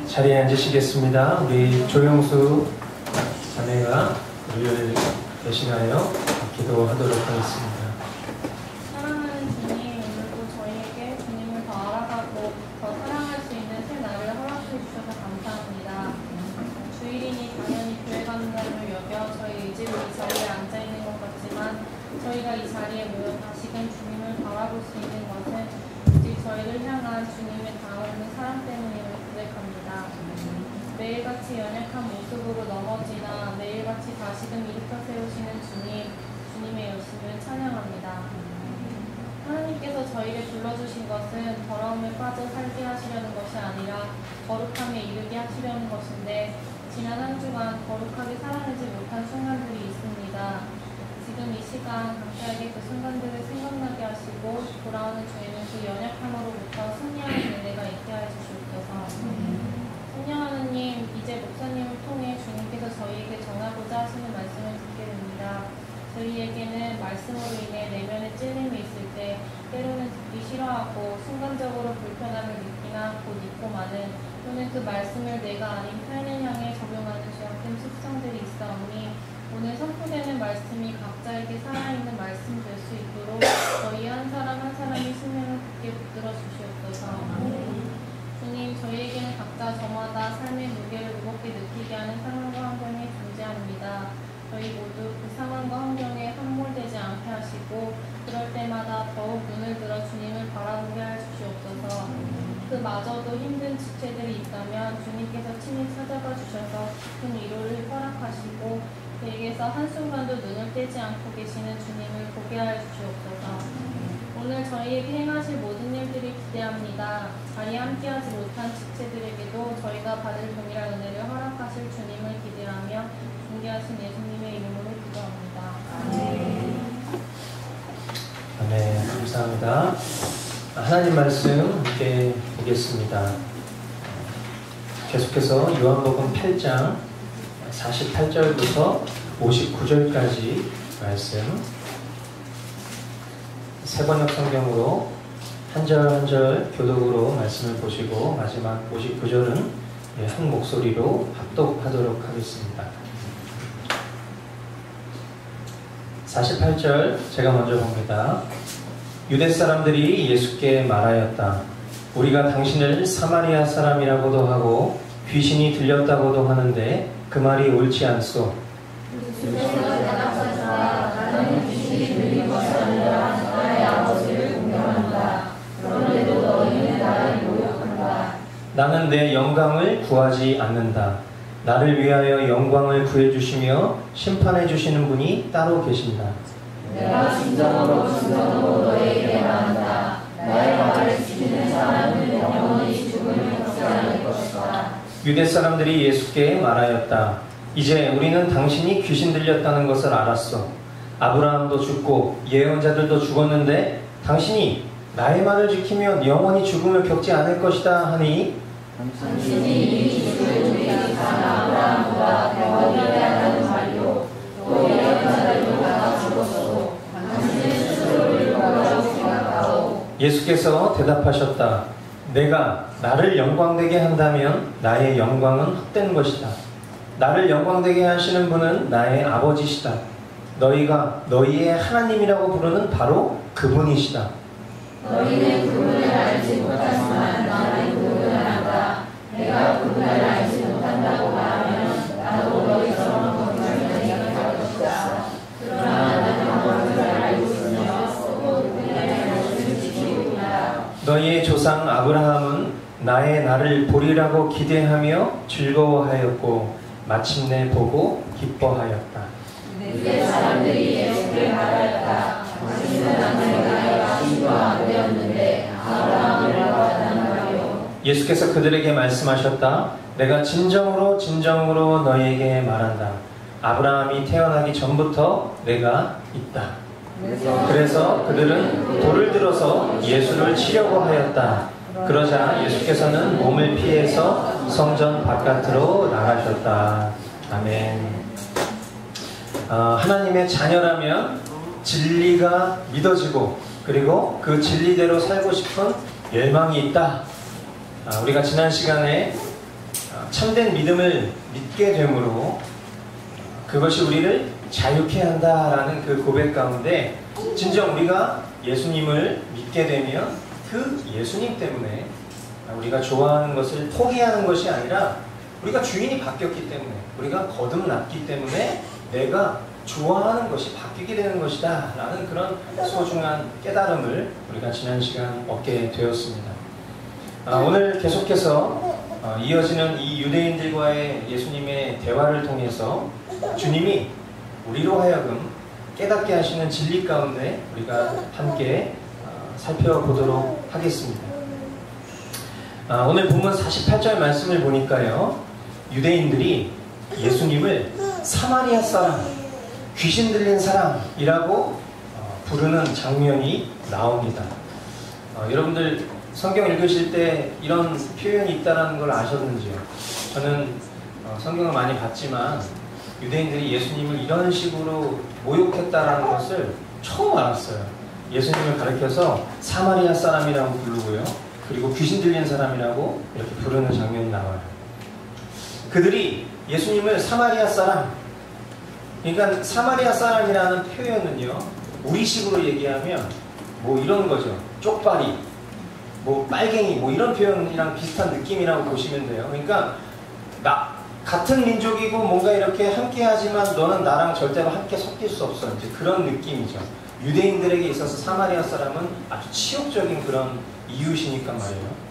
자리에 앉으시겠습니다. 우리 조영수 자매가 우리를 대신하여 기도하도록 하겠습니다. 사랑하는 주님, 오늘도 저희에게 주님을 더 알아가고 더 사랑할 수 있는 새 날을 허락해 주셔서 감사합니다. 주일이니 당연히 교회 가는 날을 여겨 저희 의지로 이 자리에 앉아있는 것 같지만 저희가 이 자리에 모여 다시금 주님을 바라볼 수 있는 것은 오직 저희를 향한 주님의 다가오는 사랑 때문임을 고백합니다. 매일같이 연약한 모습으로 넘어지나 매일같이 다시금 일으켜 세우시는 주님의 열심을 찬양합니다. 하나님께서 저희를 불러주신 것은 더러움에 빠져 살게 하시려는 것이 아니라 거룩함에 이르게 하시려는 것인데 지난 한 주간 거룩하게 살아내지 못한 순간들이 있습니다. 지금 이 시간 각자에게 그 순간들을 생각나게 하시고 돌아오는 주에는 그 연약함으로부터 승리하는 은혜가 있게 하여 주시옵소서. 성령 하나님, 이제 목사님을 통해 주님께서 저희에게 전하고자 하시는 말씀을 듣게 됩니다. 저희에게는 말씀으로 인해 내면에 찔림이 있을 때 때로는 듣기 싫어하고 순간적으로 불편함을 느끼나 곧 잊고 마는 또는 그 말씀을 내가 아닌 타인을 향해 적용하는 죄악된 습성들이 있사오니 오늘 선포되는 말씀이 각자에게 살아있는 말씀 될 수 있도록 저희 한 사람 한 사람의 심령을 굳게 붙들어 주시옵소서. 주님, 저희에게는 각자 저마다 삶의 무게를 무겁게 느끼게 하는 상황과 환경이 존재합니다. 저희 모두 그 상황과 환경에 함몰되지 않게 하시고 그럴 때마다 더욱 눈을 들어 주님을 바라보게 해 주시옵소서. 그마저도 힘든 지체들이 있다면 주님께서 친히 찾아가 주셔서 큰 위로를 허락하시고 그에게서 한순간도 눈을 떼지 않고 계시는 주님을 보게 하여 주시옵소서. 오늘 저희에게 행하실 모든 일들이 기대합니다. 자리에 함께하지 못한 지체들에게도 저희가 받을 동일한 은혜를 허락하실 주님을 기대하며 존귀하신 예수님의 이름으로 기도합니다. 아멘. 감사합니다. 하나님 말씀 함께 보겠습니다. 계속해서 요한복음 8장 48절부터 59절까지 말씀 세번역 성경으로 한 절 한 절 교독으로 말씀을 보시고 마지막 59절은 한 목소리로 합독하도록 하겠습니다. 48절 제가 먼저 봅니다. 유대 사람들이 예수께 말하였다. 우리가 당신을 사마리아 사람이라고도 하고 귀신이 들렸다고도 하는데 그 말이 옳지 않소. 나는 귀신이 들린 것이 아니라 나의 아버지를 공경한다. 그런데도 너희는 나를 모욕한다. 나는 내 영광을 구하지 않는다. 나를 위하여 영광을 구해주시며 심판해주시는 분이 따로 계신다. 내가 진정으로 너희에게 말한다. 나의 말을 지키는 사람은 영원히 죽음을 겪지 않을 것이다. 유대 사람들이 예수께 말하였다. 이제 우리는 당신이 귀신 들렸다는 것을 알았어. 아브라함도 죽고 예언자들도 죽었는데 당신이 나의 말을 지키면 영원히 죽음을 겪지 않을 것이다 하니 당신이 이미 죽은 우리 산 아브라함과 대원이라는 말이요 또 예언자들도 다 죽었어도 당신은 스스로를 뭐라고 생각하오. 예수께서 대답하셨다. 내가 나를 영광되게 한다면 나의 영광은 헛된 것이다. 나를 영광되게 하시는 분은 나의 아버지시다. 너희가 너희의 하나님이라고 부르는 바로 그분이시다. 너희는 그분을 알지 못하지만 나는 그분을 안다. 내가 그분을 알지 못한다고 말하면 나도 너희처럼 거짓말을 얘기할 것이다. 그러나 나는 그분을 알고 있으며 또 그분의 말씀을 지키고 있다. 너희의 조상 아브라함은 나의 날을 보리라고 기대하며 즐거워하였고 마침내 보고 기뻐하였다. 유대 사람들이 예수를 말하였다. 당신은 나의 아버지도 안 되었는데 아브라함을 보았단 말이오. 예수께서 그들에게 말씀하셨다. 내가 진정으로 너희에게 말한다. 아브라함이 태어나기 전부터 내가 있다. 그래서 그들은 돌을 들어서 예수를 치려고 하였다. 그러자 예수께서는 몸을 피해서 성전 바깥으로 나가셨다. 아멘. 하나님의 자녀라면 진리가 믿어지고 그리고 그 진리대로 살고 싶은 열망이 있다. 우리가 지난 시간에 참된 믿음을 믿게 되므로 그것이 우리를 자유케 한다라는 그 고백 가운데 진정 우리가 예수님을 믿게 되면 그 예수님 때문에 우리가 좋아하는 것을 포기하는 것이 아니라 우리가 주인이 바뀌었기 때문에 우리가 거듭났기 때문에 내가 좋아하는 것이 바뀌게 되는 것이다 라는 그런 소중한 깨달음을 우리가 지난 시간 얻게 되었습니다. 오늘 계속해서 이어지는 이 유대인들과의 예수님의 대화를 통해서 주님이 우리로 하여금 깨닫게 하시는 진리 가운데 우리가 함께 살펴보도록 하겠습니다. 오늘 본문 48절 말씀을 보니까요, 유대인들이 예수님을 사마리아 사람, 귀신 들린 사람이라고 부르는 장면이 나옵니다. 여러분들 성경 읽으실 때 이런 표현이 있다는 걸 아셨는지요? 저는 성경을 많이 봤지만 유대인들이 예수님을 이런 식으로 모욕했다라는 것을 처음 알았어요. 예수님을 가리켜서 사마리아 사람이라고 부르고요, 그리고 귀신 들린 사람이라고 이렇게 부르는 장면이 나와요. 그들이 예수님을 사마리아 사람, 그러니까 사마리아 사람이라는 표현은요, 우리식으로 얘기하면 뭐 이런 거죠. 쪽발이, 뭐 빨갱이, 뭐 이런 표현이랑 비슷한 느낌이라고 보시면 돼요. 그러니까 같은 민족이고 뭔가 이렇게 함께 하지만 너는 나랑 절대로 함께 섞일 수 없어, 이제 그런 느낌이죠. 유대인들에게 있어서 사마리아 사람은 아주 치욕적인 그런 이웃이니까 말이에요.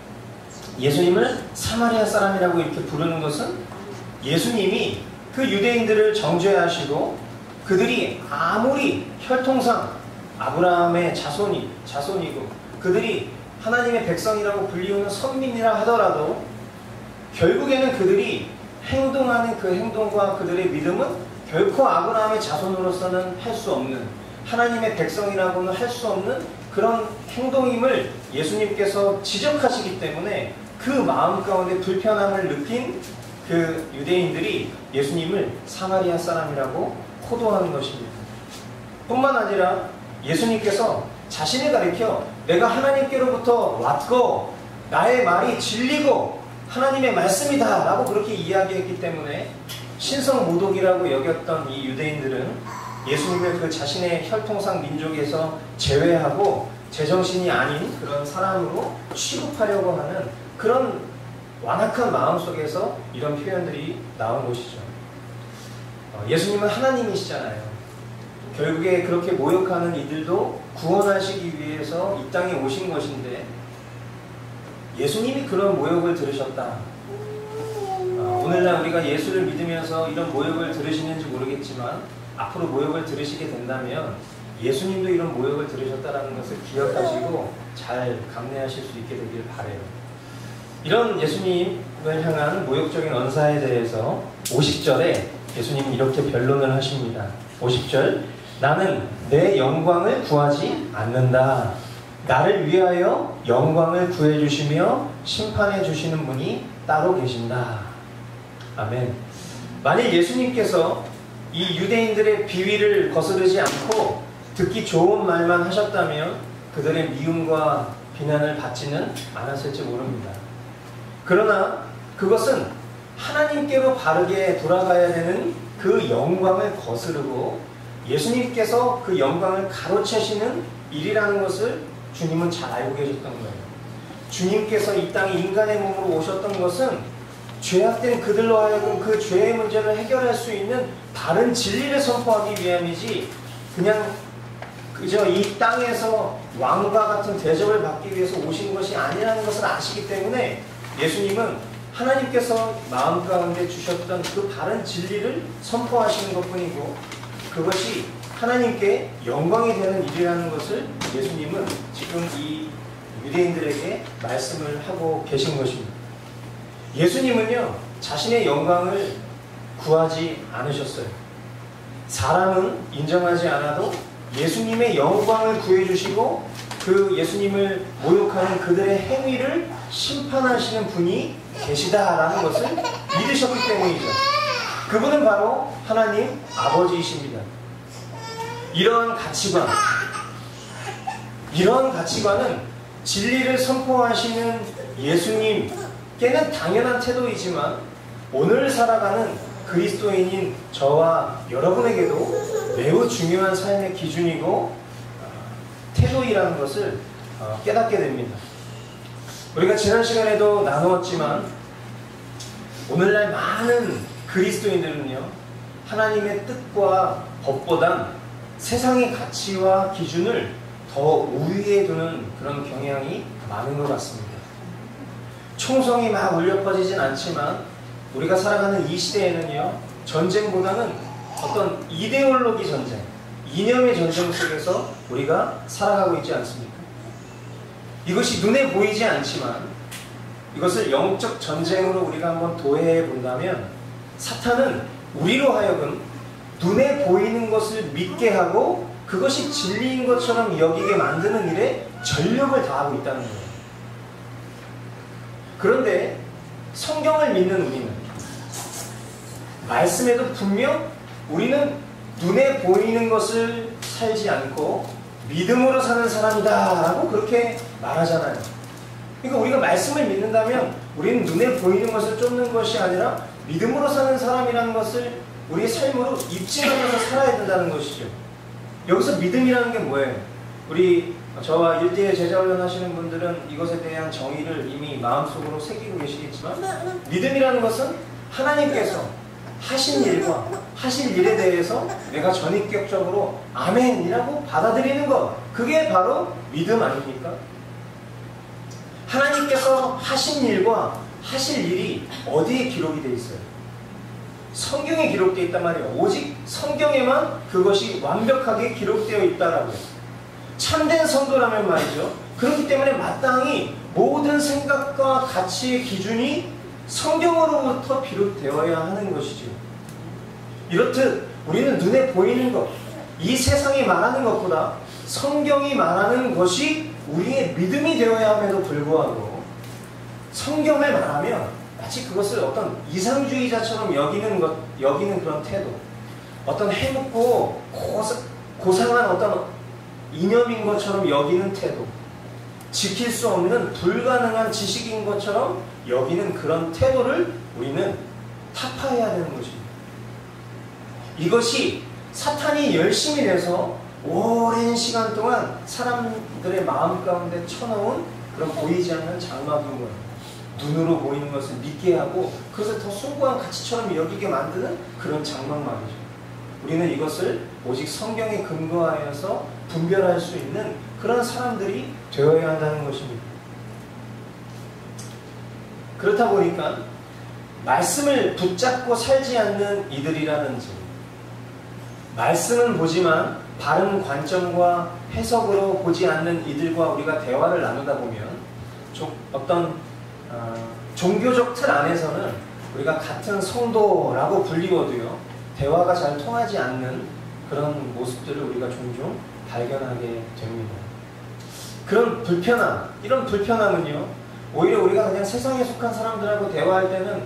예수님을 사마리아 사람이라고 이렇게 부르는 것은 예수님이 그 유대인들을 정죄하시고 그들이 아무리 혈통상 아브라함의 자손이고 그들이 하나님의 백성이라고 불리우는 선민이라 하더라도 결국에는 그들이 행동하는 그 행동과 그들의 믿음은 결코 아브라함의 자손으로서는 할 수 없는, 하나님의 백성이라고는 할 수 없는 그런 행동임을 예수님께서 지적하시기 때문에 그 마음 가운데 불편함을 느낀 그 유대인들이 예수님을 사마리아 사람이라고 호도하는 것입니다. 뿐만 아니라 예수님께서 자신을 가리켜 내가 하나님께로부터 왔고 나의 말이 진리고 하나님의 말씀이다 라고 그렇게 이야기했기 때문에 신성모독이라고 여겼던 이 유대인들은 예수님을 그 자신의 혈통상 민족에서 제외하고 제정신이 아닌 그런 사람으로 취급하려고 하는 그런 완악한 마음 속에서 이런 표현들이 나온 것이죠. 예수님은 하나님이시잖아요. 결국에 그렇게 모욕하는 이들도 구원하시기 위해서 이 땅에 오신 것인데 예수님이 그런 모욕을 들으셨다. 오늘날 우리가 예수를 믿으면서 이런 모욕을 들으시는지 모르겠지만 앞으로 모욕을 들으시게 된다면 예수님도 이런 모욕을 들으셨다는 것을 기억하시고 잘 감내하실 수 있게 되길 바라요. 이런 예수님을 향한 모욕적인 언사에 대해서 50절에 예수님은 이렇게 변론을 하십니다. 50절, 나는 내 영광을 구하지 않는다. 나를 위하여 영광을 구해주시며 심판해 주시는 분이 따로 계신다. 아멘. 만일 예수님께서 이 유대인들의 비위를 거스르지 않고 듣기 좋은 말만 하셨다면 그들의 미움과 비난을 받지는 않았을지 모릅니다. 그러나 그것은 하나님께로 바르게 돌아가야 되는 그 영광을 거스르고 예수님께서 그 영광을 가로채시는 일이라는 것을 주님은 잘 알고 계셨던 거예요. 주님께서 이 땅에 인간의 몸으로 오셨던 것은 죄악된 그들로 하여금 그 죄의 문제를 해결할 수 있는 다른 진리를 선포하기 위함이지 그냥 그저 이 땅에서 왕과 같은 대접을 받기 위해서 오신 것이 아니라는 것을 아시기 때문에 예수님은 하나님께서 마음 가운데 주셨던 그 바른 진리를 선포하시는 것뿐이고 그것이 하나님께 영광이 되는 일이라는 것을 예수님은 지금 이 유대인들에게 말씀을 하고 계신 것입니다. 예수님은요, 자신의 영광을 구하지 않으셨어요. 사람은 인정하지 않아도 예수님의 영광을 구해주시고 그 예수님을 모욕하는 그들의 행위를 심판하시는 분이 계시다라는 것을 믿으셨기 때문이죠. 그분은 바로 하나님 아버지이십니다. 이런 가치관은 진리를 선포하시는 예수님께는 당연한 태도이지만 오늘 살아가는 그리스도인인 저와 여러분에게도 매우 중요한 삶의 기준이고 태도이라는 것을 깨닫게 됩니다. 우리가 지난 시간에도 나누었지만 오늘날 많은 그리스도인들은요, 하나님의 뜻과 법보단 세상의 가치와 기준을 더 우위에 두는 그런 경향이 많은 것 같습니다. 총성이 막 울려 퍼지진 않지만 우리가 살아가는 이 시대에는요, 전쟁보다는 어떤 이데올로기 전쟁, 이념의 전쟁 속에서 우리가 살아가고 있지 않습니까? 이것이 눈에 보이지 않지만 이것을 영적 전쟁으로 우리가 한번 도해해 본다면 사탄은 우리로 하여금 눈에 보이는 것을 믿게 하고 그것이 진리인 것처럼 여기게 만드는 일에 전력을 다하고 있다는 거예요. 그런데 성경을 믿는 우리는 말씀에도 분명 우리는 눈에 보이는 것을 살지 않고 믿음으로 사는 사람이다 라고 그렇게 말하잖아요. 그러니까 우리가 말씀을 믿는다면 우리는 눈에 보이는 것을 쫓는 것이 아니라 믿음으로 사는 사람이라는 것을 우리의 삶으로 입증하면서 살아야 된다는 것이죠. 여기서 믿음이라는 게 뭐예요? 우리 저와 1대1 제자훈련 하시는 분들은 이것에 대한 정의를 이미 마음속으로 새기고 계시겠지만 믿음이라는 것은 하나님께서 하신 일과 하실 일에 대해서 내가 전인격적으로 아멘이라고 받아들이는 것, 그게 바로 믿음 아닙니까? 하나님께서 하신 일과 하실 일이 어디에 기록이 되어 있어요? 성경에 기록되어 있단 말이에요. 오직 성경에만 그것이 완벽하게 기록되어 있다라고요. 참된 성도라면 말이죠. 그렇기 때문에 마땅히 모든 생각과 가치의 기준이 성경으로부터 비롯되어야 하는 것이죠. 이렇듯 우리는 눈에 보이는 것, 이 세상이 말하는 것보다 성경이 말하는 것이 우리의 믿음이 되어야 함에도 불구하고 성경을 말하면 마치 그것을 어떤 이상주의자처럼 여기는 그런 태도, 어떤 해롭고 고상한 어떤 이념인 것처럼 여기는 태도, 지킬 수 없는 불가능한 지식인 것처럼 여기는 그런 태도를 우리는 타파해야 되는 것입니다. 이것이 사탄이 열심히 내서 오랜 시간 동안 사람들의 마음 가운데 쳐놓은 그런 보이지 않는 장막인 거예요. 눈으로 보이는 것을 믿게 하고 그것을 더 숭고한 가치처럼 여기게 만드는 그런 장막 말이죠. 우리는 이것을 오직 성경에 근거하여서 분별할 수 있는 그런 사람들이 되어야 한다는 것입니다. 그렇다 보니까 말씀을 붙잡고 살지 않는 이들이라든지 말씀은 보지만 바른 관점과 해석으로 보지 않는 이들과 우리가 대화를 나누다 보면 어떤 종교적 틀 안에서는 우리가 같은 성도라고 불리워도요, 대화가 잘 통하지 않는 그런 모습들을 우리가 종종 발견하게 됩니다. 그런 불편함, 이런 불편함은요, 오히려 우리가 그냥 세상에 속한 사람들하고 대화할 때는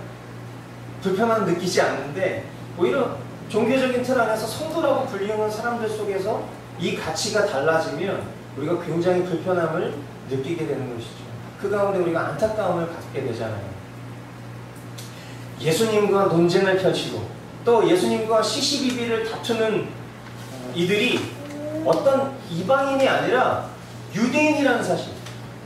불편함 느끼지 않는데 오히려 종교적인 틀 안에서 성도라고 불리우는 사람들 속에서 이 가치가 달라지면 우리가 굉장히 불편함을 느끼게 되는 것이죠. 그 가운데 우리가 안타까움을 갖게 되잖아요. 예수님과 논쟁을 펼치고 또 예수님과 시시비비를 다투는 이들이 어떤 이방인이 아니라 유대인이라는 사실,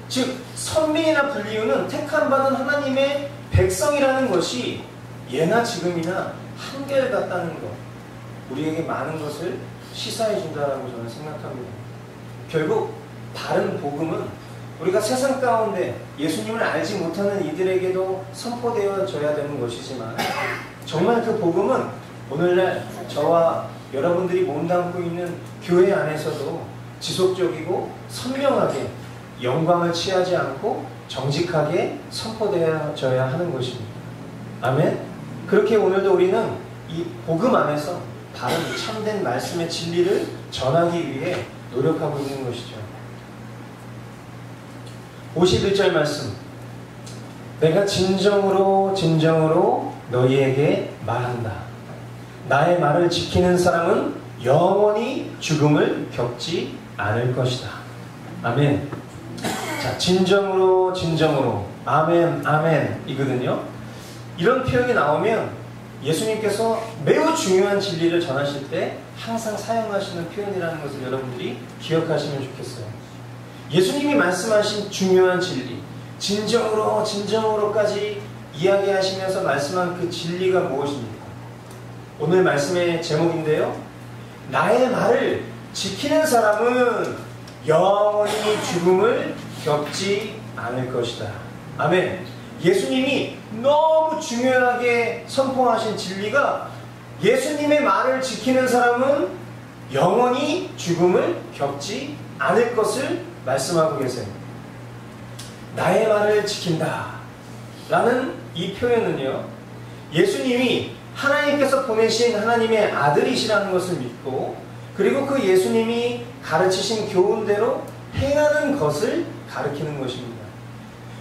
즉 선민이나 불리우는 택함받은 하나님의 백성이라는 것이 예나 지금이나 한결같다는 것, 우리에게 많은 것을 시사해 준다라고 저는 생각합니다. 결국 바른 복음은 우리가 세상 가운데 예수님을 알지 못하는 이들에게도 선포되어져야 되는 것이지만 정말 그 복음은 오늘날 저와 여러분들이 몸담고 있는 교회 안에서도 지속적이고 선명하게 영광을 취하지 않고 정직하게 선포되어져야 하는 것입니다. 아멘. 그렇게 오늘도 우리는 이 복음 안에서 바른 참된 말씀의 진리를 전하기 위해 노력하고 있는 것이죠. 51절 말씀, 내가 진정으로 너희에게 말한다. 나의 말을 지키는 사람은 영원히 죽음을 겪지 않을 것이다. 아멘. 자, 진정으로 아멘 이거든요. 이런 표현이 나오면 예수님께서 매우 중요한 진리를 전하실 때 항상 사용하시는 표현이라는 것을 여러분들이 기억하시면 좋겠어요. 예수님이 말씀하신 중요한 진리, 진정으로까지 이야기하시면서 말씀한 그 진리가 무엇입니까? 오늘 말씀의 제목인데요. 나의 말을 지키는 사람은 영원히 죽음을 겪지 않을 것이다. 아멘. 예수님이 너무 중요하게 선포하신 진리가 예수님의 말을 지키는 사람은 영원히 죽음을 겪지 않을 것을 말씀하고 계세요. 나의 말을 지킨다 라는 이 표현은요, 예수님이 하나님께서 보내신 하나님의 아들이시라는 것을 믿고, 그리고 그 예수님이 가르치신 교훈대로 행하는 것을 가르치는 것입니다.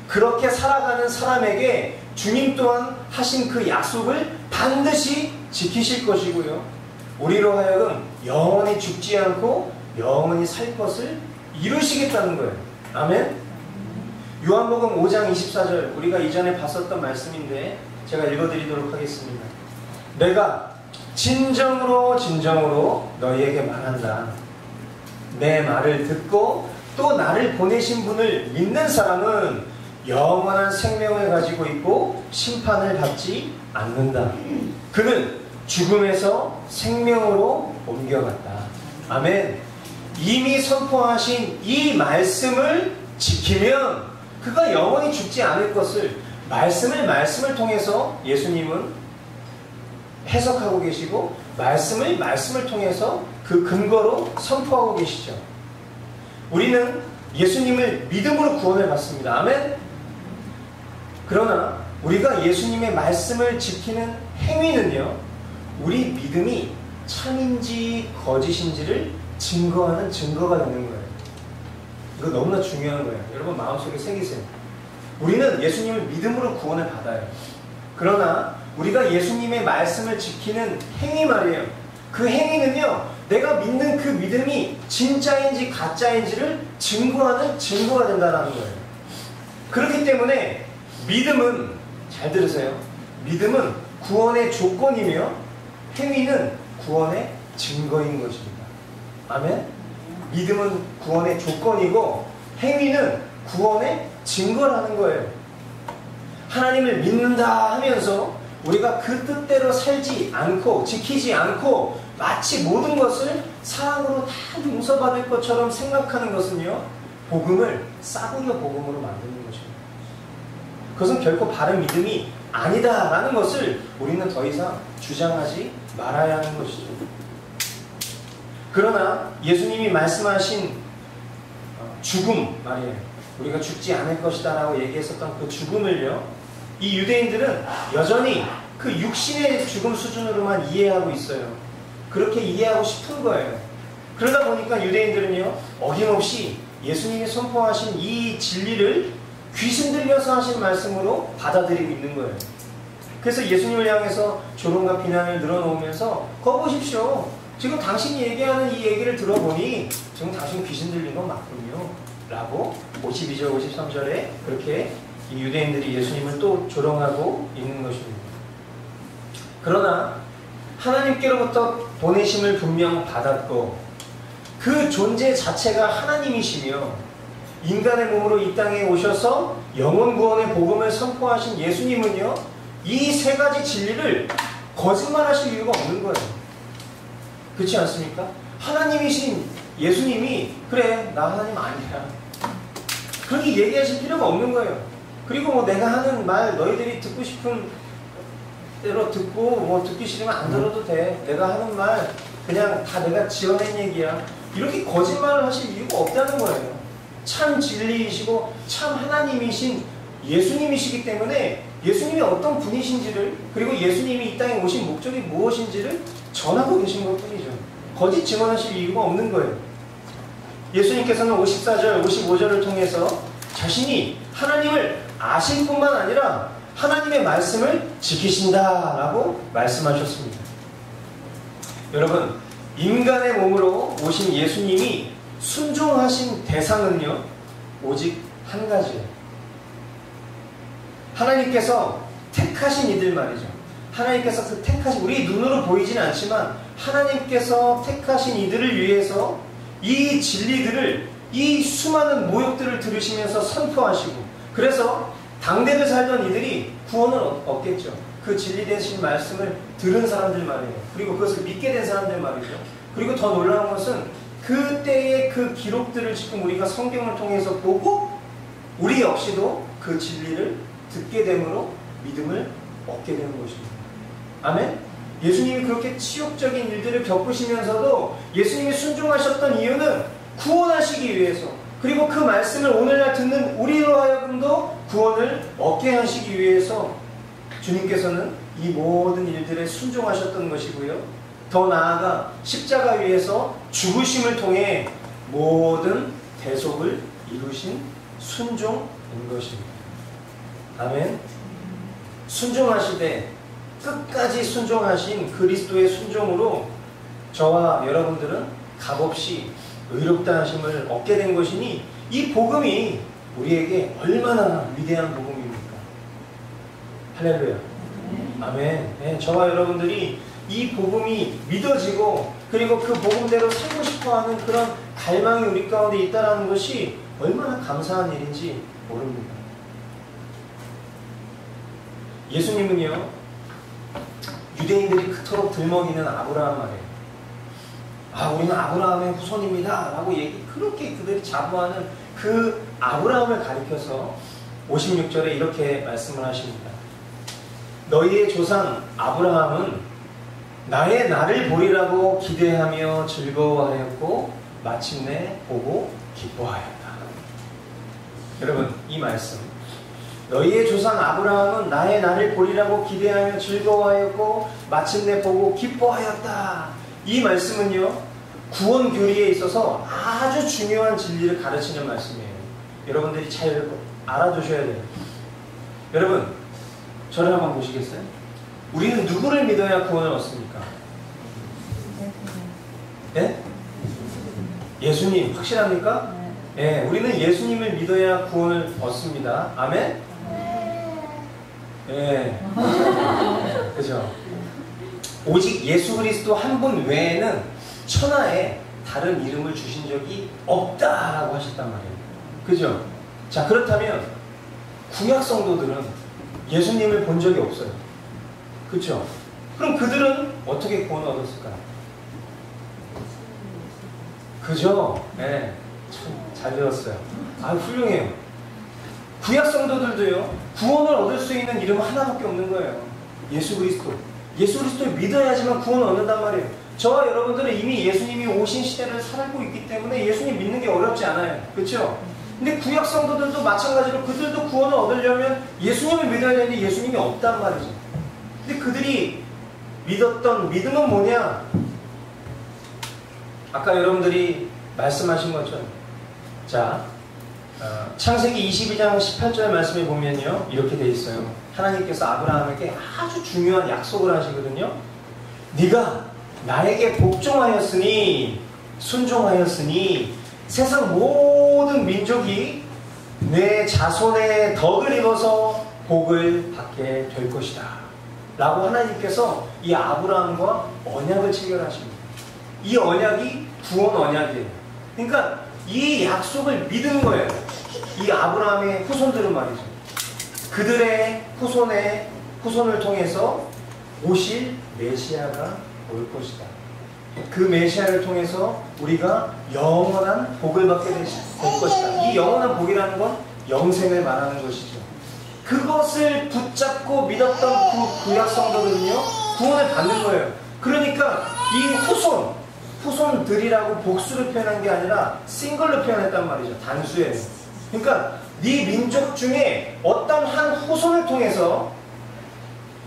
그렇게 살아가는 사람에게 주님 또한 하신 그 약속을 반드시 지키실 것이고요, 우리로 하여금 영원히 죽지 않고 영원히 살 것을 이루시겠다는 거예요. 아멘. 요한복음 5장 24절, 우리가 이전에 봤었던 말씀인데 제가 읽어드리도록 하겠습니다. 내가 진정으로 너희에게 말한다. 내 말을 듣고 또 나를 보내신 분을 믿는 사람은 영원한 생명을 가지고 있고 심판을 받지 않는다. 그는 죽음에서 생명으로 옮겨갔다. 아멘. 이미 선포하신 이 말씀을 지키면 그가 영원히 죽지 않을 것을 말씀을 통해서 예수님은 해석하고 계시고, 말씀을 통해서 그 근거로 선포하고 계시죠. 우리는 예수님을 믿음으로 구원을 받습니다. 아멘. 그러나 우리가 예수님의 말씀을 지키는 행위는요, 우리 믿음이 참인지 거짓인지를 증거하는 증거가 되는 거예요. 이거 너무나 중요한 거예요. 여러분 마음속에 새기세요. 우리는 예수님을 믿음으로 구원을 받아요. 그러나 우리가 예수님의 말씀을 지키는 행위 말이에요. 그 행위는요, 내가 믿는 그 믿음이 진짜인지 가짜인지를 증거하는 증거가 된다는 거예요. 그렇기 때문에 믿음은, 잘 들으세요, 믿음은 구원의 조건이며 행위는 구원의 증거인 것입니다. 아멘. 믿음은 구원의 조건이고 행위는 구원의 증거라는 거예요. 하나님을 믿는다 하면서 우리가 그 뜻대로 살지 않고 지키지 않고 마치 모든 것을 사랑으로 다 용서받을 것처럼 생각하는 것은요, 복음을 싸구려 복음으로 만드는 것입니다. 그것은 결코 바른 믿음이 아니다라는 것을 우리는 더 이상 주장하지 말아야 하는 것이죠. 그러나 예수님이 말씀하신 죽음 말이에요. 우리가 죽지 않을 것이다 라고 얘기했었던 그 죽음을요, 이 유대인들은 여전히 그 육신의 죽음 수준으로만 이해하고 있어요. 그렇게 이해하고 싶은 거예요. 그러다 보니까 유대인들은요, 어김없이 예수님이 선포하신 이 진리를 귀신 들려서 하신 말씀으로 받아들이고 있는 거예요. 그래서 예수님을 향해서 조롱과 비난을 늘어놓으면서 거 보십시오. 지금 당신이 얘기하는 이 얘기를 들어보니 지금 당신 귀신 들린 건 맞군요 라고 52절 53절에 그렇게 이 유대인들이 예수님을 또 조롱하고 있는 것입니다. 그러나 하나님께로부터 보내심을 분명 받았고 그 존재 자체가 하나님이시며 인간의 몸으로 이 땅에 오셔서 영혼 구원의 복음을 선포하신 예수님은요, 이 세 가지 진리를 거짓말하실 이유가 없는 거예요. 그렇지 않습니까? 하나님이신 예수님이 그래 나 하나님 아니야 그렇게 얘기하실 필요가 없는 거예요. 그리고 뭐 내가 하는 말 너희들이 듣고 싶은 대로 듣고 뭐 듣기 싫으면 안 들어도 돼. 내가 하는 말 그냥 다 내가 지어낸 얘기야. 이렇게 거짓말을 하실 이유가 없다는 거예요. 참 진리이시고 참 하나님이신 예수님이시기 때문에 예수님이 어떤 분이신지를, 그리고 예수님이 이 땅에 오신 목적이 무엇인지를 전하고 계신 것뿐이죠. 거짓 증언하실 이유가 없는 거예요. 예수님께서는 54절, 55절을 통해서 자신이 하나님을 아실 뿐만 아니라 하나님의 말씀을 지키신다라고 말씀하셨습니다. 여러분, 인간의 몸으로 오신 예수님이 순종하신 대상은요, 오직 한 가지예요. 하나님께서 택하신 이들 말이죠. 하나님께서 그 택하신, 우리 눈으로 보이지는 않지만 하나님께서 택하신 이들을 위해서 이 진리들을, 이 수많은 모욕들을 들으시면서 선포하시고, 그래서 당대를 살던 이들이 구원을 얻겠죠. 그 진리 되신 말씀을 들은 사람들 말이에요. 그리고 그것을 믿게 된 사람들 말이죠. 그리고 더 놀라운 것은 그때의 그 기록들을 지금 우리가 성경을 통해서 보고 우리 역시도 그 진리를 듣게 됨으로 믿음을 얻게 되는 것입니다. 아멘? 예수님이 그렇게 치욕적인 일들을 겪으시면서도 예수님이 순종하셨던 이유는 구원하시기 위해서, 그리고 그 말씀을 오늘날 듣는 우리로 하여금도 구원을 얻게 하시기 위해서 주님께서는 이 모든 일들에 순종하셨던 것이고요. 더 나아가 십자가 위에서 죽으심을 통해 모든 대속을 이루신 순종인 것입니다. 아멘. 순종하시되 끝까지 순종하신 그리스도의 순종으로 저와 여러분들은 값없이 의롭다 하심을 얻게 된 것이니, 이 복음이 우리에게 얼마나 위대한 복음입니까? 할렐루야. 아멘. 네, 저와 여러분들이 이 복음이 믿어지고 그리고 그 복음대로 살고 싶어하는 그런 갈망이 우리 가운데 있다는 것이 얼마나 감사한 일인지 모릅니다. 예수님은요, 유대인들이 그토록 들먹이는 아브라함 말이에요. 아, 우리는 아브라함의 후손입니다 라고 그렇게 그들이 자부하는 그 아브라함을 가리켜서 56절에 이렇게 말씀을 하십니다. 너희의 조상 아브라함은 나의 날을 보리라고 기대하며 즐거워하였고 마침내 보고 기뻐하였다. 여러분, 이 말씀, 너희의 조상 아브라함은 나의 날을 보리라고 기대하며 즐거워하였고 마침내 보고 기뻐하였다. 이 말씀은요, 구원 교리에 있어서 아주 중요한 진리를 가르치는 말씀이에요. 여러분들이 잘 알아두셔야 돼요. 여러분, 저를 한번 보시겠어요? 우리는 누구를 믿어야 구원을 얻습니까? 네? 예수님, 확실합니까? 네, 우리는 예수님을 믿어야 구원을 얻습니다. 아멘? 네. 그죠? 오직 예수 그리스도 한 분 외에는 천하에 다른 이름을 주신 적이 없다라고 하셨단 말이에요. 그죠? 자, 그렇다면 구약 성도들은 예수님을 본 적이 없어요. 그렇죠? 그럼 그들은 어떻게 구원을 얻었을까요? 그죠? 네, 참 잘 들었어요. 아, 훌륭해요. 구약 성도들도요, 구원을 얻을 수 있는 이름은 하나밖에 없는 거예요. 예수 그리스도. 예수 그리스도를 믿어야지만 구원을 얻는단 말이에요. 저와 여러분들은 이미 예수님이 오신 시대를 살고 있기 때문에 예수님 믿는 게 어렵지 않아요. 그렇죠? 근데 구약 성도들도 마찬가지로 그들도 구원을 얻으려면 예수님을 믿어야 되는데 예수님이 없단 말이죠. 근데 그들이 믿었던 믿음은 뭐냐? 아까 여러분들이 말씀하신 것처럼, 자, 창세기 22장 18절 말씀에 보면요, 이렇게 돼 있어요. 하나님께서 아브라함에게 아주 중요한 약속을 하시거든요. 네가 나에게 복종하였으니, 순종하였으니 세상 모든 민족이 내 자손의 덕을 입어서 복을 받게 될 것이다 라고 하나님께서 이 아브라함과 언약을 체결하십니다. 이 언약이 구원 언약이에요. 그러니까 이 약속을 믿은 거예요. 이 아브라함의 후손들은 말이죠. 그들의 후손을 통해서 오실 메시아가 올 것이다. 그 메시아를 통해서 우리가 영원한 복을 받게 될 것이다. 이 영원한 복이라는 건 영생을 말하는 것이죠. 그것을 붙잡고 믿었던 그 구약 성도들은요, 구원을 받는 거예요. 그러니까 이 후손들이라고 복수를 표현한 게 아니라 싱글로 표현했단 말이죠. 단수예요. 그러니까 네 민족 중에 어떤 한 후손을 통해서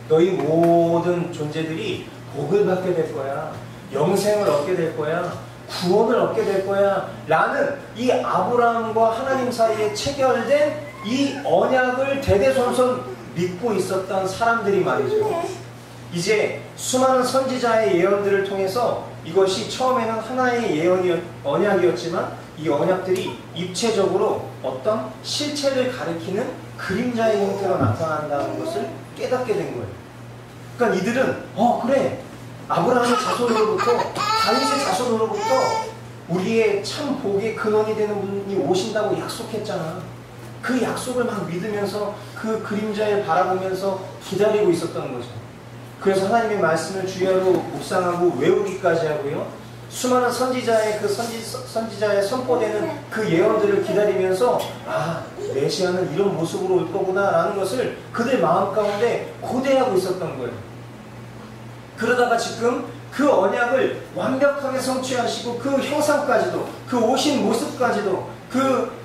너희 모든 존재들이 복을 받게 될 거야. 영생을 얻게 될 거야. 구원을 얻게 될 거야. 라는 이 아브라함과 하나님 사이에 체결된 이 언약을 대대손손 믿고 있었던 사람들이 말이죠. 이제 수많은 선지자의 예언들을 통해서 이것이 처음에는 하나의 언약이었지만 이 언약들이 입체적으로 어떤 실체를 가리키는 그림자의 형태로 나타난다는 것을 깨닫게 된 거예요. 그러니까 이들은 그래, 아브라함의 자손으로부터, 다윗의 자손으로부터 우리의 참 복의 근원이 되는 분이 오신다고 약속했잖아. 그 약속을 막 믿으면서 그 그림자를 바라보면서 기다리고 있었던 거죠. 그래서 하나님의 말씀을 주야로 묵상하고 외우기까지 하고요, 수많은 선지자의 선지자의 선포되는 그 예언들을 기다리면서 메시아는 이런 모습으로 올 거구나 라는 것을 그들 마음 가운데 고대하고 있었던 거예요. 그러다가 지금 그 언약을 완벽하게 성취하시고 그 형상까지도, 그 오신 모습까지도, 그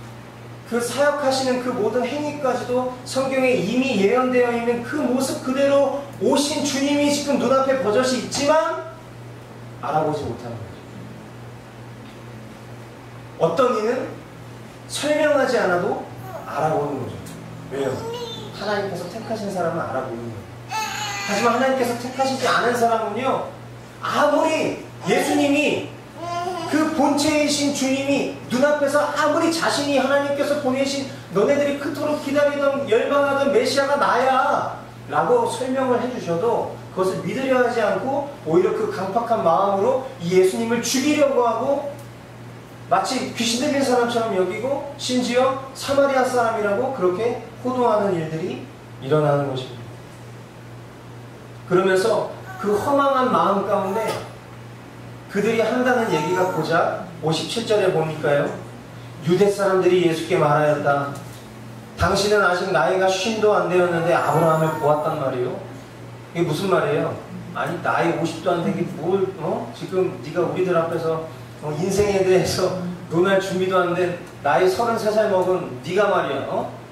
사역하시는 그 모든 행위까지도 성경에 이미 예언되어 있는 그 모습 그대로 오신 주님이 지금 눈앞에 버젓이 있지만 알아보지 못하는 거예요. 어떤 이는 설명하지 않아도 알아보는 거죠. 왜요? 하나님께서 택하신 사람은 알아보는 거예요. 하지만 하나님께서 택하시지 않은 사람은요, 아무리 예수님이 그 본체이신 주님이 눈앞에서 아무리 자신이 하나님께서 보내신 너네들이 그토록 기다리던 열망하던 메시아가 나야 라고 설명을 해주셔도 그것을 믿으려 하지 않고 오히려 그 강팍한 마음으로 이 예수님을 죽이려고 하고 마치 귀신 들린 사람처럼 여기고 심지어 사마리아 사람이라고 그렇게 호도하는 일들이 일어나는 것입니다. 그러면서 그 허망한 마음 가운데 그들이 한다는 얘기가 고작 57절에 보니까요, 유대 사람들이 예수께 말하였다. 당신은 아직 나이가 50도 안 되었는데 아브라함을 보았단 말이에요. 이게 무슨 말이에요? 아니 나이 50도 안 되게 뭘 지금 네가 우리들 앞에서 인생에 대해서 논할 준비도 안 된 나이 33살 먹은 네가 말이야.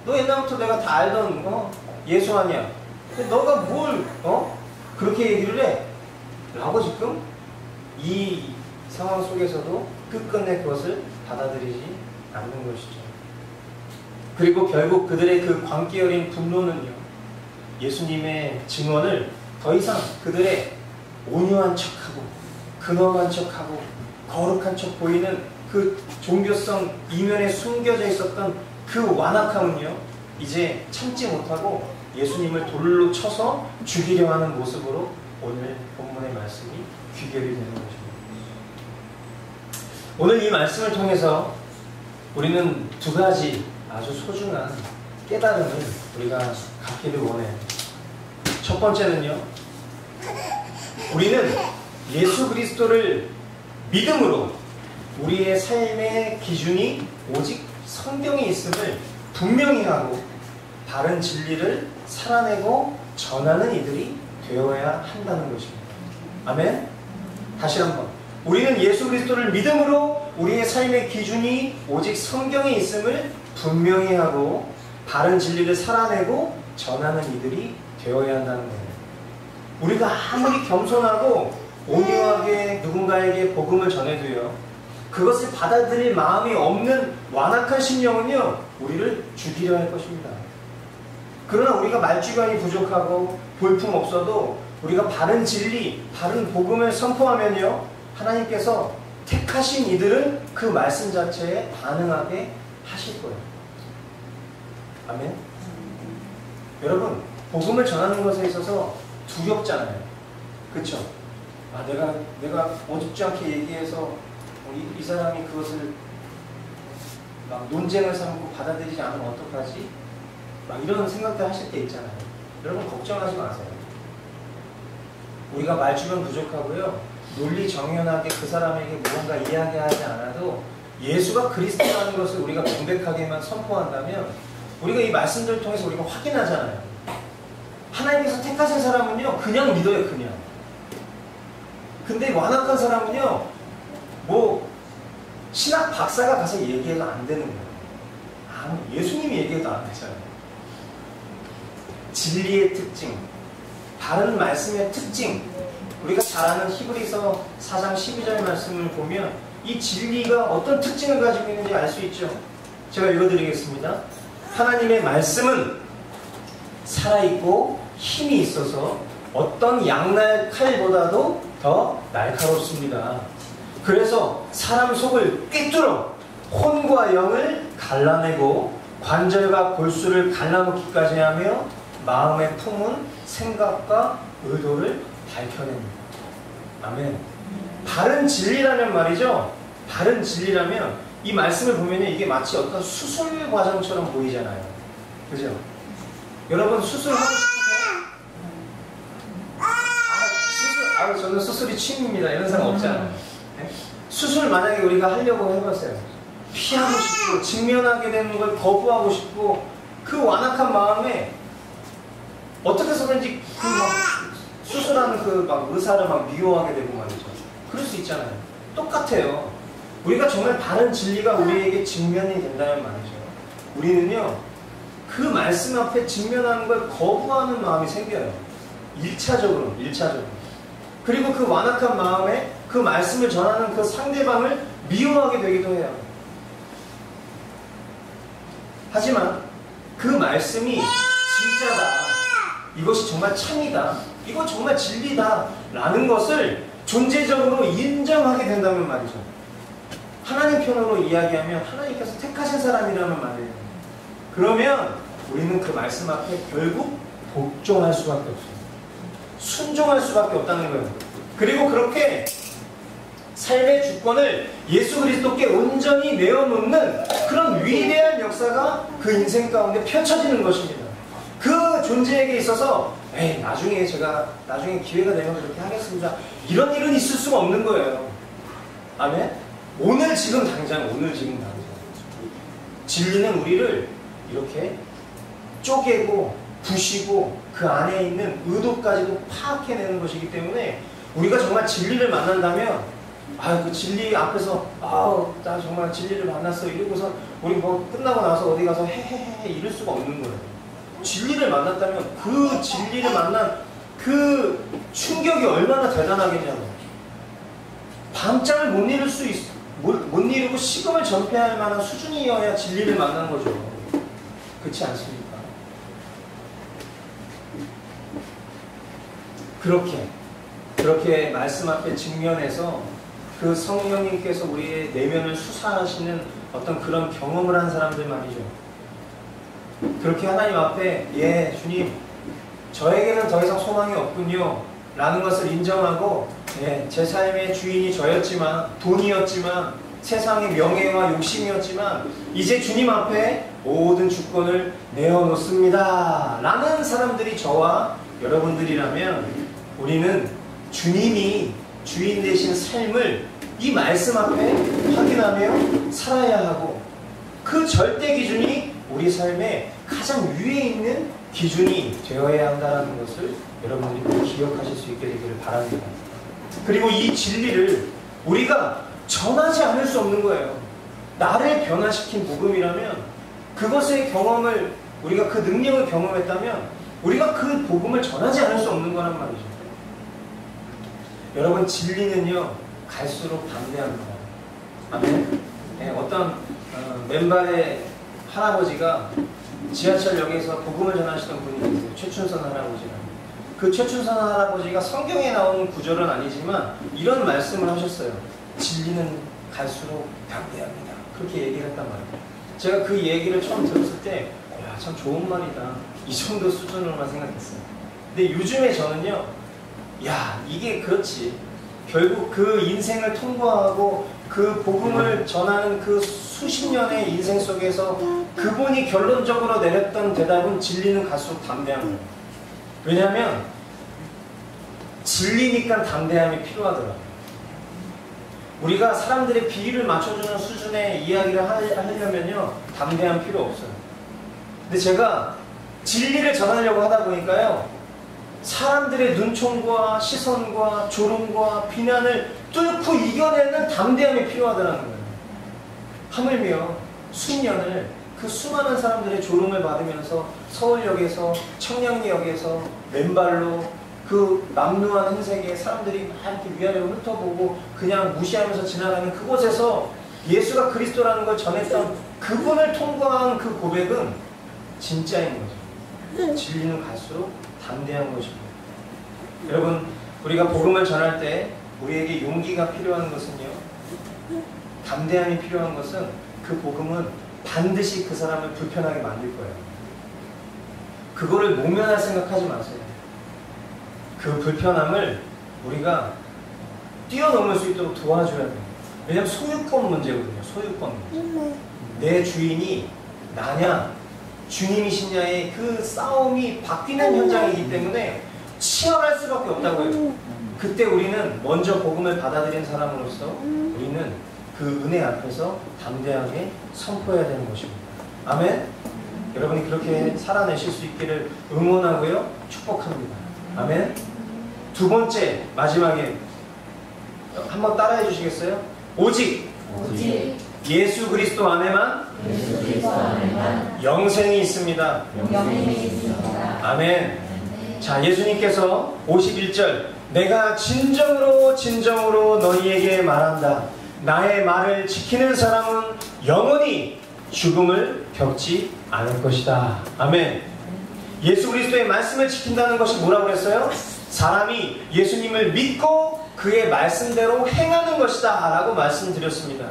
너 옛날부터 내가 다 알던 예수 아니야. 근데 너가 뭘 그렇게 얘기를 해? 라고 지금 이 상황 속에서도 끝끝내 그것을 받아들이지 않는 것이죠. 그리고 결국 그들의 그 광기 어린 분노는요, 예수님의 증언을 더 이상 그들의 온유한 척하고 근엄한 척하고 거룩한 척 보이는 그 종교성 이면에 숨겨져 있었던 그 완악함은요, 이제 참지 못하고 예수님을 돌로 쳐서 죽이려 하는 모습으로 오늘 본문의 말씀이 귀결이 되는 것입니다. 오늘 이 말씀을 통해서 우리는 두 가지 아주 소중한 깨달음을 우리가 갖기를 원해요. 첫 번째는요, 우리는 예수 그리스도를 믿음으로 우리의 삶의 기준이 오직 성경에 있음을 분명히 하고 바른 진리를 살아내고 전하는 이들이 되어야 한다는 것입니다. 아멘? 다시 한번. 우리는 예수 그리스도를 믿음으로 우리의 삶의 기준이 오직 성경에 있음을 분명히 하고 바른 진리를 살아내고 전하는 이들이 되어야 한다는 거예요. 우리가 아무리 겸손하고 온유하게 누군가에게 복음을 전해도요, 그것을 받아들일 마음이 없는 완악한 심령은요, 우리를 죽이려 할 것입니다. 그러나 우리가 말주변이 부족하고 볼품 없어도 우리가 바른 진리, 바른 복음을 선포하면요, 하나님께서 택하신 이들은 그 말씀 자체에 반응하게 하실 거예요. 아멘? 여러분, 복음을 전하는 것에 있어서 두렵잖아요. 그렇죠? 내가 어둡지 않게 얘기해서 이 사람이 그것을 막 논쟁을 삼고 받아들이지 않으면 어떡하지? 막 이런 생각들 하실 때 있잖아요. 여러분 걱정하지 마세요. 우리가 말주변 부족하고요, 논리 정연하게 그 사람에게 무언가 이야기하지 않아도 예수가 그리스도라는 것을 우리가 명백하게만 선포한다면 우리가 이 말씀들을 통해서 우리가 확인하잖아요. 하나님께서 택하신 사람은요, 그냥 믿어요, 그냥. 근데 완악한 사람은요, 신학 박사가 가서 얘기해도 안 되는 거예요. 예수님이 얘기해도 안 되잖아요. 진리의 특징, 바른 말씀의 특징, 우리가 잘 아는 히브리서 4장 12절 말씀을 보면 이 진리가 어떤 특징을 가지고 있는지 알 수 있죠. 제가 읽어드리겠습니다. 하나님의 말씀은 살아있고 힘이 있어서 어떤 양날 칼보다도 더 날카롭습니다. 그래서 사람 속을 꿰뚫어 혼과 영을 갈라내고 관절과 골수를 갈라놓기까지 하며 마음에 품은 생각과 의도를 밝혀냅니다. 아멘. 바른 진리라면 말이죠. 바른 진리라면 이 말씀을 보면 이게 마치 어떤 수술 과정처럼 보이잖아요. 그죠? 여러분 수술하고 싶으세요? 저는 수술이 취미입니다. 이런 사람 없잖아요. 네? 수술 만약에 우리가 하려고 해봤어요. 피하고 싶고 직면하게 되는 걸 거부하고 싶고 그 완악한 마음에 어떻게 해서든지 그 막 수술하는 그 막 의사를 막 미워하게 되고 말이죠. 그럴 수 있잖아요. 똑같아요. 우리가 정말 바른 진리가 우리에게 직면이 된다면 말이죠. 우리는요 그 말씀 앞에 직면하는 걸 거부하는 마음이 생겨요. 1차적으로. 그리고 그 완악한 마음에 그 말씀을 전하는 그 상대방을 미워하게 되기도 해요. 하지만 그 말씀이 진짜다, 이것이 정말 참이다, 이거 정말 진리다 라는 것을 존재적으로 인정하게 된다면 말이죠. 하나님 편으로 이야기하면 하나님께서 택하신 사람이라면 말이에요. 그러면 우리는 그 말씀 앞에 결국 복종할 수밖에 없어요. 순종할 수밖에 없다는 거예요. 그리고 그렇게 삶의 주권을 예수 그리스도께 온전히 내어놓는 그런 위대한 역사가 그 인생 가운데 펼쳐지는 것입니다. 그 존재에게 있어서 나중에 기회가 되면 그렇게 하겠습니다, 이런 일은 있을 수가 없는 거예요. 아멘? 오늘 지금 당장 진리는 우리를 이렇게 쪼개고 부시고 그 안에 있는 의도까지도 파악해내는 것이기 때문에 우리가 정말 진리를 만난다면 그 진리 앞에서 나 정말 진리를 만났어 이러고서 우리 뭐 끝나고 나서 어디 가서 헤헤헤 이럴 수가 없는 거예요. 진리를 만났다면 그 진리를 만난 그 충격이 얼마나 대단하겠냐고. 밤잠을 못 이루고 식음을 전폐할 만한 수준이어야 진리를 만난 거죠. 그렇지 않습니까? 그렇게 말씀 앞에 직면해서 그 성령님께서 우리의 내면을 수사하시는 어떤 그런 경험을 한 사람들 말이죠. 그렇게 하나님 앞에 주님 저에게는 더 이상 소망이 없군요 라는 것을 인정하고 제 삶의 주인이 저였지만, 돈이었지만, 세상의 명예와 욕심이었지만 이제 주님 앞에 모든 주권을 내어놓습니다 라는 사람들이 저와 여러분들이라면 우리는 주님이 주인 되신 삶을 이 말씀 앞에 확인하며 살아야 하고, 그 절대 기준이 우리 삶의 가장 위에 있는 기준이 되어야 한다는 것을 여러분들이 기억하실 수 있게 되기를 바랍니다. 그리고 이 진리를 우리가 전하지 않을 수 없는 거예요. 나를 변화시킨 복음이라면 그것의 경험을, 우리가 그 능력을 경험했다면 우리가 그 복음을 전하지 않을 수 없는 거란 말이죠. 여러분, 진리는요 갈수록 담대합니다. 아멘. 어떤 맨발의 할아버지가 지하철역에서 복음을 전하시던 분이 계세요. 최춘선 할아버지라고. 그 최춘선 할아버지가 성경에 나오는 구절은 아니지만 이런 말씀을 하셨어요. 진리는 갈수록 담대합니다. 그렇게 얘기를 했단 말이에요. 제가 그 얘기를 처음 들었을 때 참 좋은 말이다, 이 정도 수준으로만 생각했어요. 근데 요즘에 저는요, 이게 그렇지, 결국 그 인생을 통과하고 그 복음을 전하는 그 수십 년의 인생 속에서 그분이 결론적으로 내렸던 대답은 진리는 갈수록 담대한 거예요. 왜냐하면 진리니까 담대함이 필요하더라고요. 우리가 사람들의 비위를 맞춰주는 수준의 이야기를 하려면요 담대함 필요 없어요. 근데 제가 진리를 전하려고 하다 보니까요, 사람들의 눈총과 시선과 조롱과 비난을 뚫고 이겨내는 담대함이 필요하다는 거예요. 하물며 수년을 그 수많은 사람들의 조롱을 받으면서 서울역에서, 청량리역에서 맨발로 그 남루한 행색에 사람들이 막 이렇게 위아래로 훑어보고 그냥 무시하면서 지나가는 그곳에서 예수가 그리스도라는 걸 전했던 그분을 통과한 그 고백은 진짜인 거죠. 진리는 갈수록 담대한 것입니다. 여러분, 우리가 복음을 전할 때 우리에게 용기가 필요한 것은요, 담대함이 필요한 것은 그 복음은 반드시 그 사람을 불편하게 만들 거예요. 그거를 모면할 생각하지 마세요. 그 불편함을 우리가 뛰어넘을 수 있도록 도와줘야 돼요. 왜냐하면 소유권 문제거든요. 소유권 문제. 내 주인이 나냐 주님이시냐의 그 싸움이 바뀌는 현장이기 때문에 치열할 수밖에 없다고요. 그때 우리는 먼저 복음을 받아들인 사람으로서 우리는 그 은혜 앞에서 담대하게 선포해야 되는 것입니다. 아멘. 여러분이 그렇게 살아내실 수 있기를 응원하고요, 축복합니다. 아멘. 두 번째, 마지막에 한번 따라해 주시겠어요? 오직 예수 그리스도 안에만 영생이 있습니다. 아멘. 자, 예수님께서 51절, 내가 진정으로 너희에게 말한다. 나의 말을 지키는 사람은 영원히 죽음을 겪지 않을 것이다. 아멘. 예수 그리스도의 말씀을 지킨다는 것이 뭐라고 그랬어요? 사람이 예수님을 믿고 그의 말씀대로 행하는 것이다 라고 말씀드렸습니다.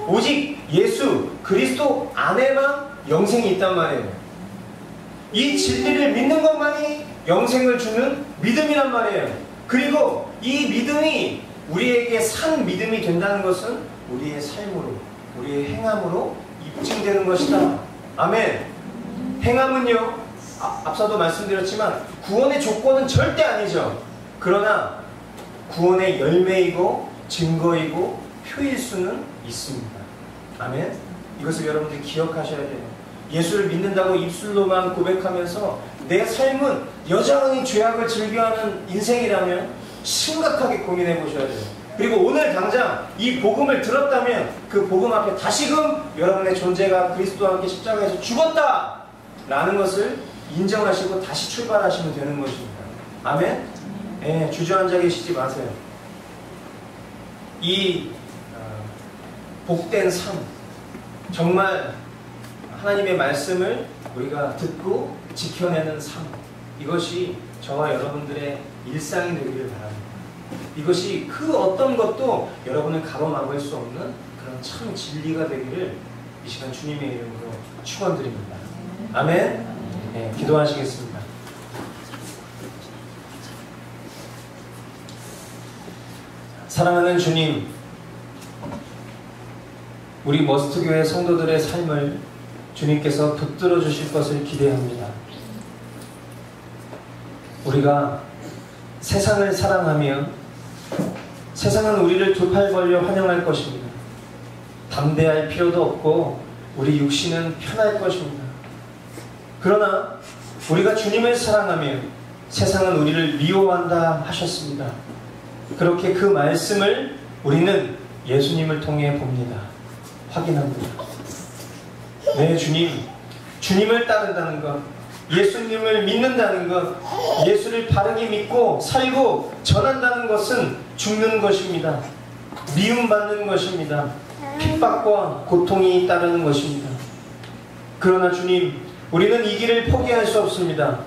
오직 예수 그리스도 안에만 영생이 있단 말이에요. 이 진리를 믿는 것만이 영생을 주는 믿음이란 말이에요. 그리고 이 믿음이 우리에게 산 믿음이 된다는 것은 우리의 삶으로, 우리의 행함으로 입증되는 것이다. 아멘. 행함은요, 앞서도 말씀드렸지만 구원의 조건은 절대 아니죠. 그러나 구원의 열매이고 증거이고 표일 수는 있습니다. 아멘. 이것을 여러분들이 기억하셔야 돼요. 예수를 믿는다고 입술로만 고백하면서 내 삶은 여전히 죄악을 즐겨하는 인생이라면 심각하게 고민해 보셔야 돼요. 그리고 오늘 당장 이 복음을 들었다면 그 복음 앞에 다시금 여러분의 존재가 그리스도와 함께 십자가에서 죽었다 라는 것을 인정하시고 다시 출발하시면 되는 것입니다. 아멘. 네, 주저앉아 계시지 마세요. 이 복된 삶, 정말 하나님의 말씀을 우리가 듣고 지켜내는 삶, 이것이 저와 여러분들의 일상이 되기를 바랍니다. 이것이 그 어떤 것도 여러분을 가로막을 수 없는 그런 참 진리가 되기를 이 시간 주님의 이름으로 축원드립니다. 아멘. 네, 기도하시겠습니다. 사랑하는 주님, 우리 머스트교회 성도들의 삶을 주님께서 붙들어 주실 것을 기대합니다. 우리가 세상을 사랑하면 세상은 우리를 두 팔 벌려 환영할 것입니다. 담대할 필요도 없고 우리 육신은 편할 것입니다. 그러나 우리가 주님을 사랑하면 세상은 우리를 미워한다 하셨습니다. 그렇게 그 말씀을 우리는 예수님을 통해 봅니다. 확인합니다. 네, 주님을 따른다는 것, 예수님을 믿는다는 것, 예수를 바르게 믿고 살고 전한다는 것은 죽는 것입니다. 미움받는 것입니다. 핍박과 고통이 따르는 것입니다. 그러나 주님, 우리는 이 길을 포기할 수 없습니다.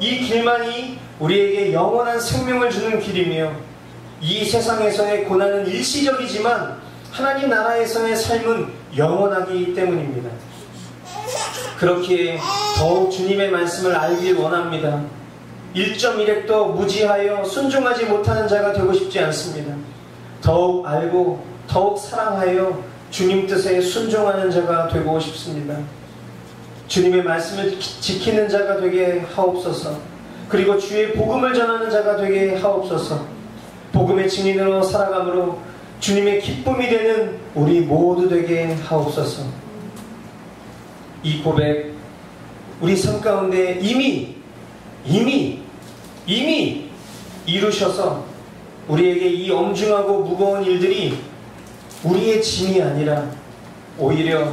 이 길만이 우리에게 영원한 생명을 주는 길이며 이 세상에서의 고난은 일시적이지만 하나님 나라에서의 삶은 영원하기 때문입니다. 그렇기에 더욱 주님의 말씀을 알길 원합니다. 1.1핵도 무지하여 순종하지 못하는 자가 되고 싶지 않습니다. 더욱 알고 더욱 사랑하여 주님 뜻에 순종하는 자가 되고 싶습니다. 주님의 말씀을 지키는 자가 되게 하옵소서. 그리고 주의 복음을 전하는 자가 되게 하옵소서. 복음의 증인으로 살아감으로 주님의 기쁨이 되는 우리 모두 되게 하옵소서. 이 고백 우리 삶 가운데 이미 이루셔서 우리에게 이 엄중하고 무거운 일들이 우리의 짐이 아니라 오히려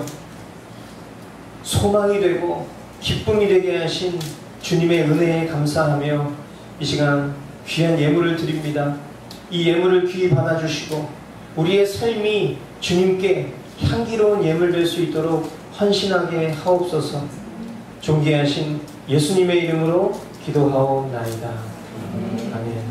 소망이 되고 기쁨이 되게 하신 주님의 은혜에 감사하며 이 시간 귀한 예물을 드립니다. 이 예물을 귀히 받아주시고 우리의 삶이 주님께 향기로운 예물 될 수 있도록 헌신하게 하옵소서. 존귀하신 예수님의 이름으로 기도하옵나이다. 아멘.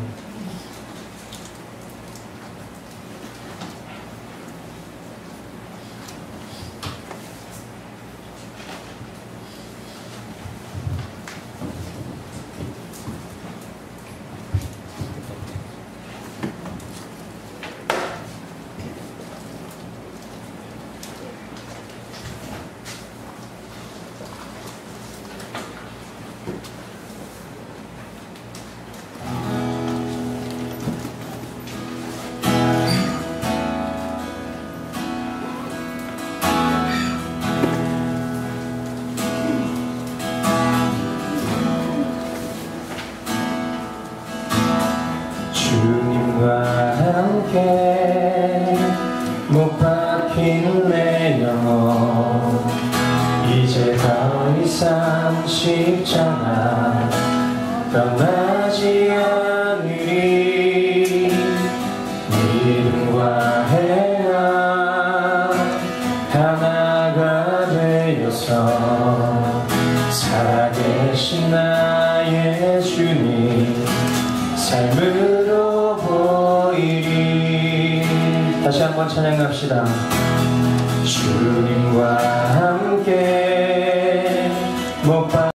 주님과 함께 못 박힌 내 영혼 이제 더 이상 십자가 떠나지 않으리 믿음과 행함 하나가 되어서 살아계신 나의 주님 삶으로 보이리. 다시 한번 찬양합시다. 주님과 함께